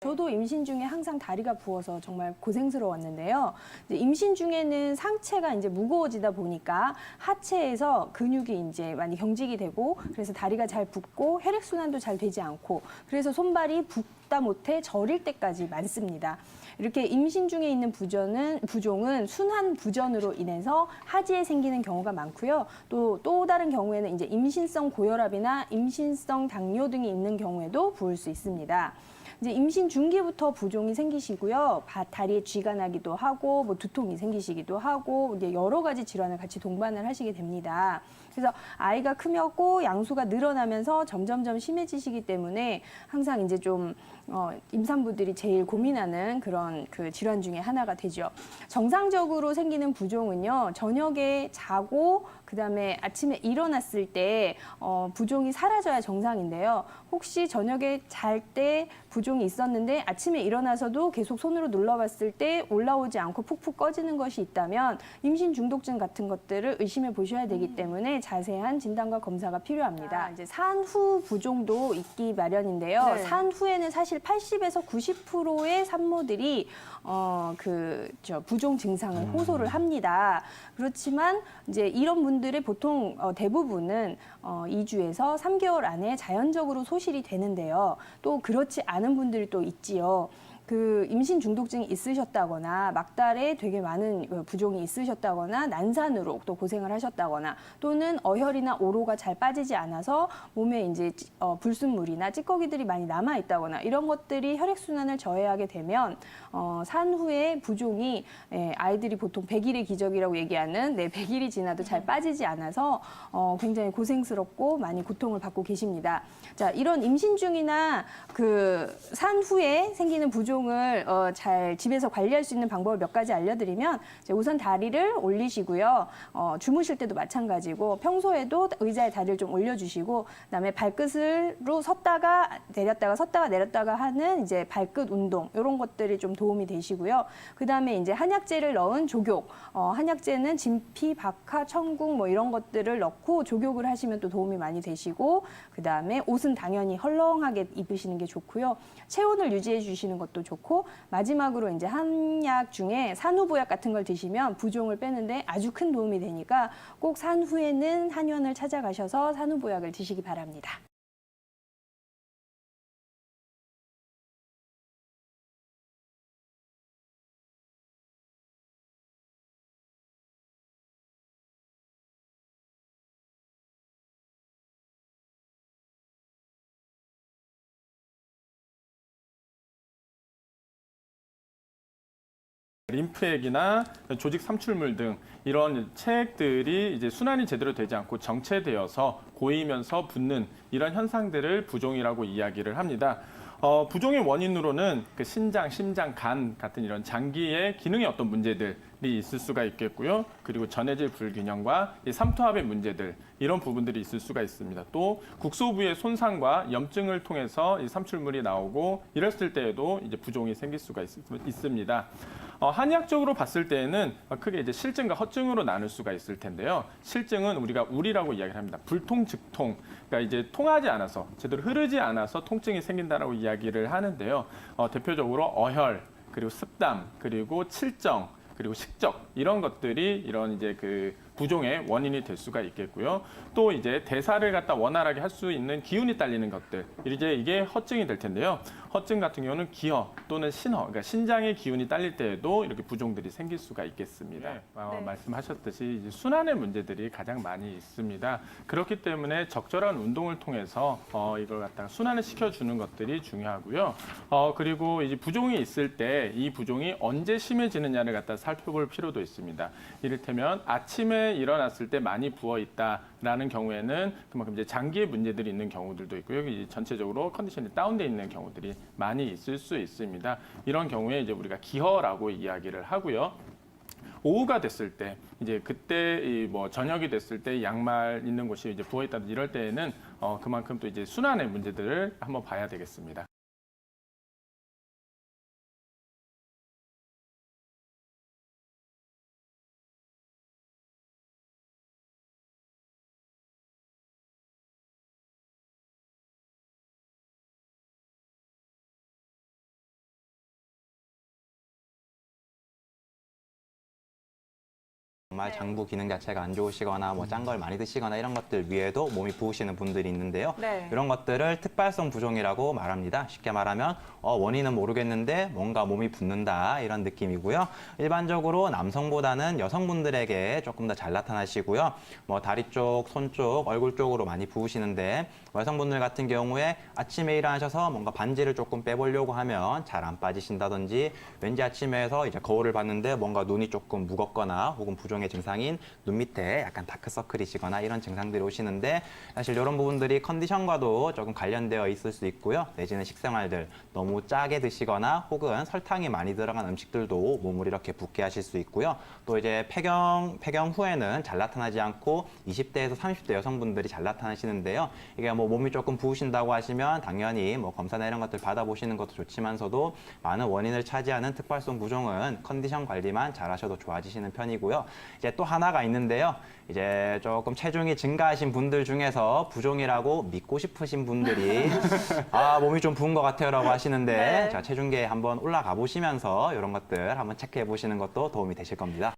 저도 임신 중에 항상 다리가 부어서 정말 고생스러웠는데요. 이제 임신 중에는 상체가 이제 무거워지다 보니까 하체에서 근육이 이제 많이 경직이 되고 그래서 다리가 잘 붓고 혈액순환도 잘 되지 않고 그래서 손발이 붓다 못해 저릴 때까지 많습니다. 이렇게 임신 중에 있는 부종은 순환 부전으로 인해서 하지에 생기는 경우가 많고요. 또 다른 경우에는 이제 임신성 고혈압이나 임신성 당뇨 등이 있는 경우에도 부을 수 있습니다. 이제 임신 중기부터 부종이 생기시고요. 다리에 쥐가 나기도 하고, 뭐 두통이 생기시기도 하고, 이제 여러 가지 질환을 같이 동반을 하시게 됩니다. 그래서 아이가 크면고 양수가 늘어나면서 점점점 심해지시기 때문에 항상 이제 좀 임산부들이 제일 고민하는 그런 그 질환 중에 하나가 되죠. 정상적으로 생기는 부종은요, 저녁에 자고 그다음에 아침에 일어났을 때 부종이 사라져야 정상인데요. 혹시 저녁에 잘 때 부종이 있었는데 아침에 일어나서도 계속 손으로 눌러봤을 때 올라오지 않고 푹푹 꺼지는 것이 있다면 임신 중독증 같은 것들을 의심해 보셔야 되기 때문에 자세한 진단과 검사가 필요합니다. 이제 산후 부종도 있기 마련인데요. 네. 산후에는 사실 80에서 90%의 산모들이 부종 증상을 호소를 합니다. 그렇지만 이제 이런 분들의 보통 대부분은 2주에서 3개월 안에 자연적으로 소실이 되는데요. 또 그렇지 않은 분들이 또 있지요. 그 임신 중독증이 있으셨다거나 막달에 되게 많은 부종이 있으셨다거나 난산으로 또 고생을 하셨다거나 또는 어혈이나 오로가 잘 빠지지 않아서 몸에 이제 불순물이나 찌꺼기들이 많이 남아 있다거나 이런 것들이 혈액순환을 저해하게 되면 산후에 부종이 아이들이 보통 100일의 기적이라고 얘기하는 100일이 지나도 잘 빠지지 않아서 굉장히 고생스럽고 많이 고통을 받고 계십니다. 자, 이런 임신 중이나 그 산후에 생기는 부종을 잘 집에서 관리할 수 있는 방법을 몇 가지 알려드리면 우선 다리를 올리시고요. 주무실 때도 마찬가지고 평소에도 의자에 다리를 좀 올려주시고 그다음에 발끝으로 섰다가 내렸다가 섰다가 내렸다가 하는 이제 발끝 운동 이런 것들이 좀 도움이 되시고요. 그다음에 이제 한약재를 넣은 족욕, 한약재는 진피, 박하, 천궁 뭐 이런 것들을 넣고 족욕을 하시면 또 도움이 많이 되시고 그다음에 옷은 당연히 헐렁하게 입으시는 게 좋고요. 체온을 유지해 주시는 것도 좋고 마지막으로 이제 한약 중에 산후보약 같은 걸 드시면 부종을 빼는데 아주 큰 도움이 되니까 꼭 산후에는 한의원을 찾아가셔서 산후보약을 드시기 바랍니다. 림프액이나 조직 삼출물 등 이런 체액들이 이제 순환이 제대로 되지 않고 정체되어서 고이면서 붓는 이런 현상들을 부종이라고 이야기를 합니다. 부종의 원인으로는 그 신장, 심장, 간 같은 이런 장기의 기능의 어떤 문제들이 있을 수가 있겠고요. 그리고 전해질 불균형과 이 삼투압의 문제들 이런 부분들이 있을 수가 있습니다. 또 국소부의 손상과 염증을 통해서 이 삼출물이 나오고 이랬을 때에도 이제 부종이 생길 수가 있습니다. 한의학적으로 봤을 때에는 크게 이제 실증과 허증으로 나눌 수가 있을 텐데요. 실증은 우리가 울이라고 이야기를 합니다. 불통, 즉통. 그러니까 이제 통하지 않아서 제대로 흐르지 않아서 통증이 생긴다라고 이야기를 하는데요. 대표적으로 어혈, 그리고 습담, 그리고 칠정, 그리고 식적 이런 것들이 이런 이제 그 부종의 원인이 될 수가 있겠고요. 또 이제 대사를 갖다 원활하게 할 수 있는 기운이 딸리는 것들 이제 이게 허증이 될 텐데요. 허증 같은 경우는 기허 또는 신허, 그러니까 신장의 기운이 딸릴 때에도 이렇게 부종들이 생길 수가 있겠습니다. 네. 말씀하셨듯이 이제 순환의 문제들이 가장 많이 있습니다. 그렇기 때문에 적절한 운동을 통해서 이걸 갖다가 순환을 시켜주는 것들이 중요하고요. 그리고 이제 부종이 있을 때 이 부종이 언제 심해지느냐를 갖다 살펴볼 필요도 있습니다. 이를테면 아침에 일어났을 때 많이 부어 있다라는 경우에는 그만큼 이제 장기의 문제들이 있는 경우들도 있고요. 이제 전체적으로 컨디션이 다운돼 있는 경우들이 많이 있을 수 있습니다. 이런 경우에 이제 우리가 기허라고 이야기를 하고요. 오후가 됐을 때 이제 그때 뭐 저녁이 됐을 때 양말 있는 곳이 이제 부어 있다 이럴 때에는 그만큼 또 이제 순환의 문제들을 한번 봐야 되겠습니다. 정말 네. 장부 기능 자체가 안 좋으시거나 뭐 짠 걸 많이 드시거나 이런 것들 위에도 몸이 부으시는 분들이 있는데요. 네. 이런 것들을 특발성 부종이라고 말합니다. 쉽게 말하면 원인은 모르겠는데 뭔가 몸이 붓는다 이런 느낌이고요. 일반적으로 남성보다는 여성분들에게 조금 더 잘 나타나시고요. 뭐 다리 쪽, 손 쪽, 얼굴 쪽으로 많이 부으시는데 여성분들 같은 경우에 아침에 일어나셔서 뭔가 반지를 조금 빼보려고 하면 잘 안 빠지신다든지 왠지 아침에서 이제 거울을 봤는데 뭔가 눈이 조금 무겁거나 혹은 부종의 증상인 눈 밑에 약간 다크서클이시거나 이런 증상들이 오시는데 사실 이런 부분들이 컨디션과도 조금 관련되어 있을 수 있고요. 내지는 식생활들 너무 짜게 드시거나 혹은 설탕이 많이 들어간 음식들도 몸을 이렇게 붓게 하실 수 있고요. 또 이제 폐경 후에는 잘 나타나지 않고 20대에서 30대 여성분들이 잘 나타나시는데요. 이게 뭐 몸이 조금 부으신다고 하시면 당연히 뭐 검사나 이런 것들 받아보시는 것도 좋지만서도 많은 원인을 차지하는 특발성 부종은 컨디션 관리만 잘 하셔도 좋아지시는 편이고요. 이제 또 하나가 있는데요. 이제 조금 체중이 증가하신 분들 중에서 부종이라고 믿고 싶으신 분들이 몸이 좀 부은 것 같아요라고 하시는데 네. 자, 체중계에 한번 올라가 보시면서 이런 것들 한번 체크해 보시는 것도 도움이 되실 겁니다.